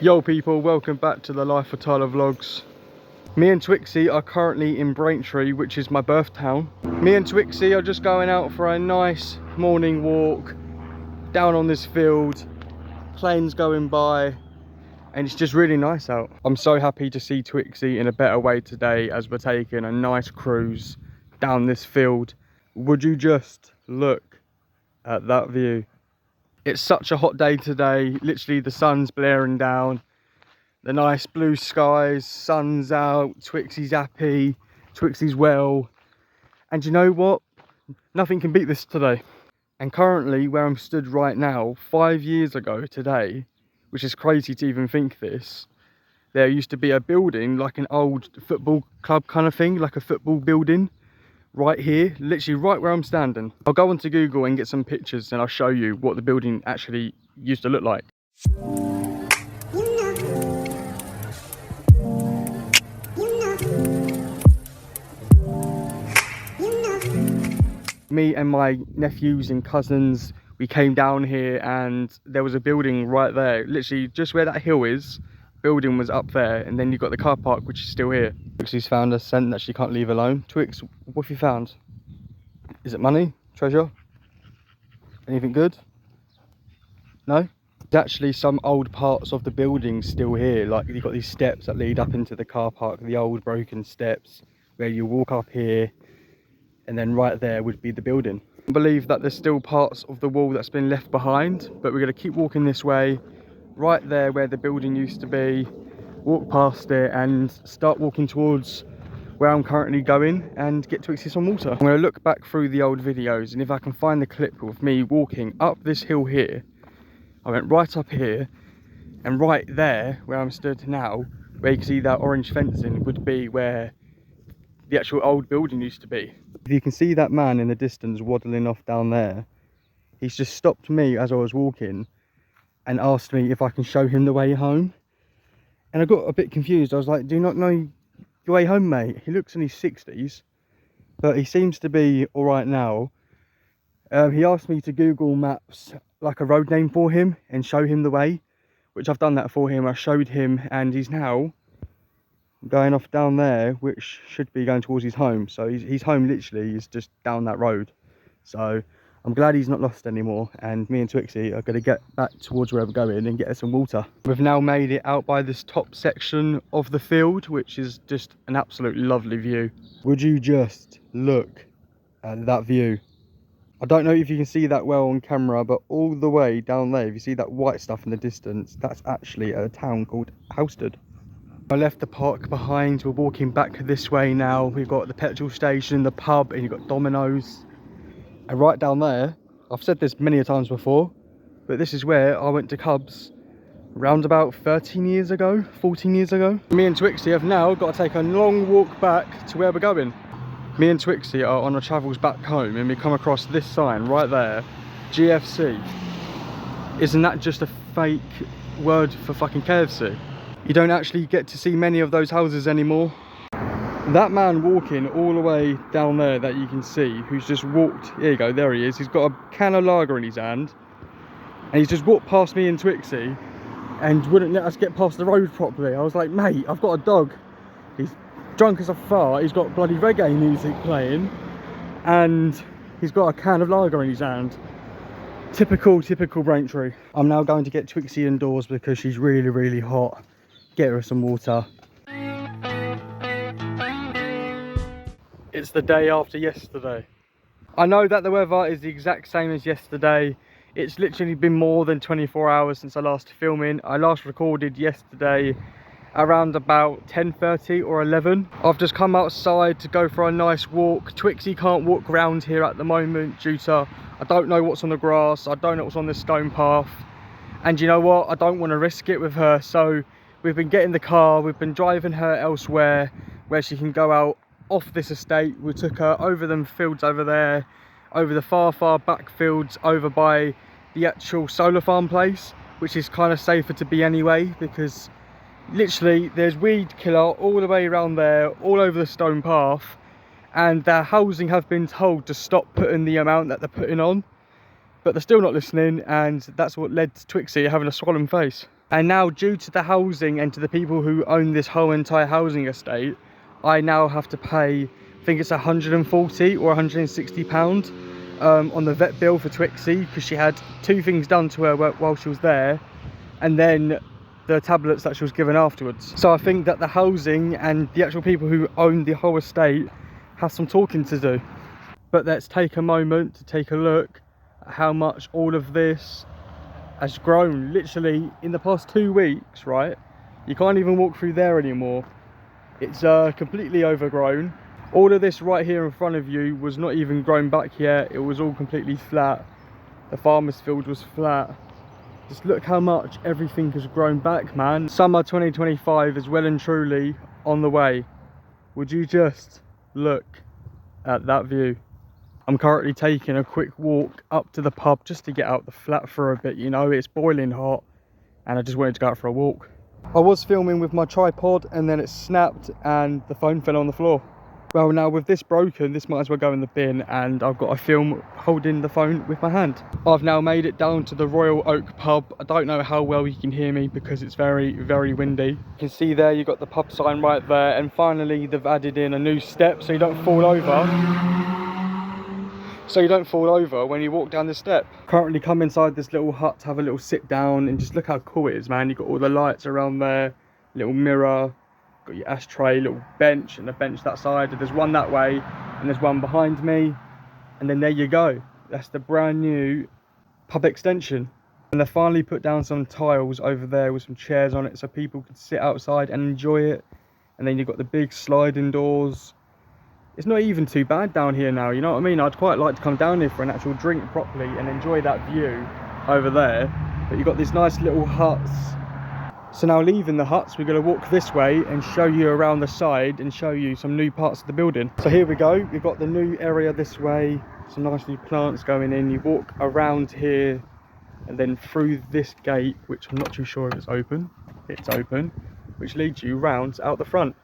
Yo people, welcome back to the Life of Tyler vlogs. Me and Twixie are currently in Braintree, which is my birth town. Me and Twixie are just going out for a nice morning walk down on this field. Planes going by and it's just really nice out. I'm so happy to see Twixie in a better way today as we're taking a nice cruise down this field. Would you just look at that view? It's such a hot day today, literally the sun's blaring down, the nice blue skies, sun's out, Twixie's happy, Twixie's well, and you know what? Nothing can beat this today. And currently where I'm stood right now, 5 years ago today, which is crazy to even think this, there used to be a building, like an old football club kind of thing, like a football building, right here, literally right where I'm standing. I'll go onto Google and get some pictures and I'll show you what the building actually used to look like. Me and my nephews and cousins, we came down here and there was a building right there, literally just where that hill is. Building was up there, and then you've got the car park, which is still here. Twixie's found a scent that she can't leave alone. Twix, what have you found? Is it money? Treasure? Anything good? No? There's actually some old parts of the building still here. Like you've got these steps that lead up into the car park, the old broken steps where you walk up here, and then right there would be the building. I believe that there's still parts of the wall that's been left behind, but we're going to keep walking this way. Right there where the building used to be, walk past it and start walking towards where I'm currently going and get Twixie some water. I'm going to look back through the old videos, and if I can find the clip of me walking up this hill here, I went right up here, and right there where I'm stood now, where you can see that orange fencing, would be where the actual old building used to be. If you can see that man in the distance waddling off down there, he's just stopped me as I was walking and asked me if I can show him the way home. And I got a bit confused. I was like, do you not know your way home, mate? He looks in his 60s, but he seems to be all right now. He asked me to Google Maps like a road name for him and show him the way, which I've done that for him. I showed him, and he's now going off down there, which should be going towards his home. So his home literally is just down that road. So I'm glad he's not lost anymore, and me and Twixie are going to get back towards where we're going and get us some water. We've now made it out by this top section of the field, which is just an absolutely lovely view. Would you just look at that view? I don't know if you can see that well on camera, but all the way down there, if you see that white stuff in the distance, that's actually a town called Halstead. I left the park behind. We're walking back this way now. We've got the petrol station, the pub, and you've got Domino's. And right down there, I've said this many a times before, but this is where I went to Cubs around about 13 years ago, 14 years ago. Me and Twixie have now got to take a long walk back to where we're going. Me and Twixie are on our travels back home, and we come across this sign right there, GFC. Isn't that just a fake word for fucking KFC? You don't actually get to see many of those houses anymore. That man walking all the way down there that you can see, who's just walked, here you go, there he is. He's got a can of lager in his hand, and he's just walked past me and Twixie and wouldn't let us get past the road properly. I was like, mate, I've got a dog. He's drunk as a fart, he's got bloody reggae music playing, and he's got a can of lager in his hand. Typical Braintree. I'm now going to get Twixie indoors because she's really hot. Get her some water. It's the day after yesterday. I know that the weather is the exact same as yesterday. It's literally been more than 24 hours since I last filming. I last recorded yesterday around about 10:30 or 11. I've just come outside to go for a nice walk. Twixie can't walk around here at the moment due to, I don't know what's on the grass, I don't know what's on the stone path. And you know what, I don't want to risk it with her. So we've been getting the car, we've been driving her elsewhere where she can go out off this estate. We took her over them fields over there, over the far back fields, over by the actual solar farm place, which is kind of safer to be anyway, because literally there's weed killer all the way around there, all over the stone path, and their housing have been told to stop putting the amount that they're putting on, but they're still not listening, and that's what led to Twixie having a swollen face. And now, due to the housing and to the people who own this whole entire housing estate, I now have to pay, I think it's 140 or 160 pound on the vet bill for Twixie, because she had 2 things done to her while she was there, and then the tablets that she was given afterwards. So I think that the housing and the actual people who own the whole estate have some talking to do. But let's take a moment to take a look at how much all of this has grown. Literally in the past 2 weeks, right? You can't even walk through there anymore. It's completely overgrown. All of this right here in front of you was not even grown back yet. It was all completely flat. The farmer's field was flat. Just look how much everything has grown back, man. Summer 2025 is well and truly on the way. Would you just look at that view? I'm currently taking a quick walk up to the pub just to get out the flat for a bit, you know, it's boiling hot and I just wanted to go out for a walk. I was filming with my tripod and then it snapped and the phone fell on the floor. Well, now with this broken, this might as well go in the bin, and I've got to film holding the phone with my hand. I've now made it down to the Royal Oak pub. I don't know how well you can hear me because it's very, very windy. You can see there, you've got the pub sign right there, and finally they've added in a new step so you don't fall over. So you don't fall over when you walk down the step. Currently come inside this little hut to have a little sit down and just look how cool it is, man. You've got all the lights around there, little mirror, got your ashtray, little bench, and a bench that side. There's one that way and there's one behind me, and then there you go. That's the brand new pub extension. And they finally put down some tiles over there with some chairs on it so people can sit outside and enjoy it. And then you've got the big sliding doors. It's not even too bad down here now, you know what I mean? I'd quite like to come down here for an actual drink properly and enjoy that view over there. But you've got these nice little huts. So now leaving the huts, we're going to walk this way and show you around the side and show you some new parts of the building. So here we go, we've got the new area this way, some nice new plants going in. You walk around here and then through this gate, which I'm not too sure if it's open, which leads you round out the front.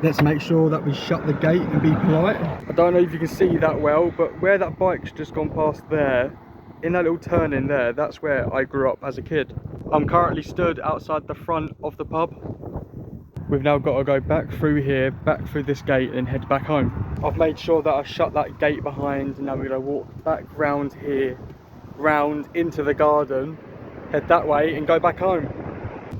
Let's make sure that we shut the gate and be polite. I don't know if you can see that well, but where that bike's just gone past there, in that little turn in there, that's where I grew up as a kid. I'm currently stood outside the front of the pub. We've now got to go back through here, back through this gate and head back home. I've made sure that I shut that gate behind, and now we're going to walk back round here, round into the garden, head that way and go back home.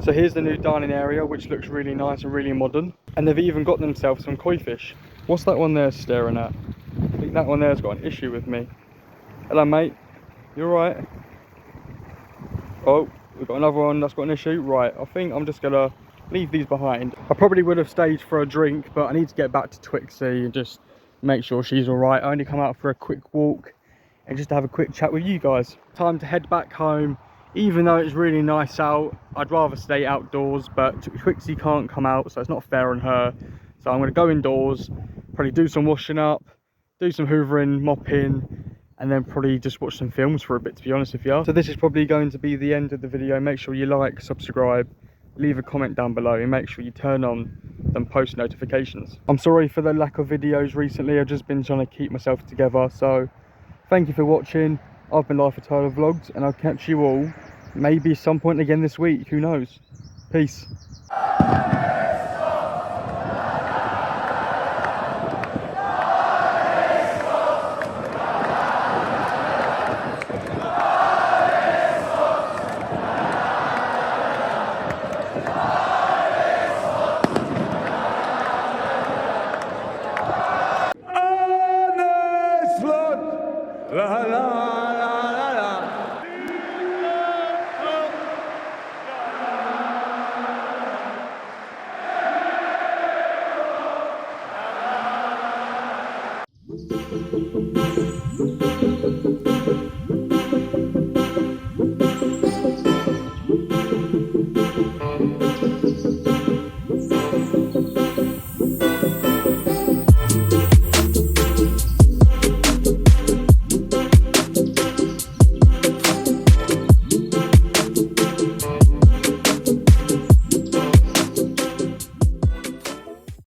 So here's the new dining area, which looks really nice and really modern. And they've even got themselves some koi fish. What's that one there staring at? I think that one there's got an issue with me. Hello mate, you alright? Oh, we've got another one that's got an issue. Right, I think I'm just gonna leave these behind. I probably would have stayed for a drink, but I need to get back to Twixie and just make sure she's alright. I only come out for a quick walk and just to have a quick chat with you guys. Time to head back home. Even though it's really nice out, I'd rather stay outdoors, but Twixie can't come out, so it's not fair on her. So I'm going to go indoors, probably do some washing up, do some hoovering, mopping, and then probably just watch some films for a bit, to be honest with you. So this is probably going to be the end of the video. Make sure you like, subscribe, leave a comment down below, and make sure you turn on them post notifications. I'm sorry for the lack of videos recently. I've just been trying to keep myself together. So thank you for watching. I've been Life of Tyler Vlogs, and I'll catch you all maybe some point again this week. Who knows? Peace. La la la la la. Thank you.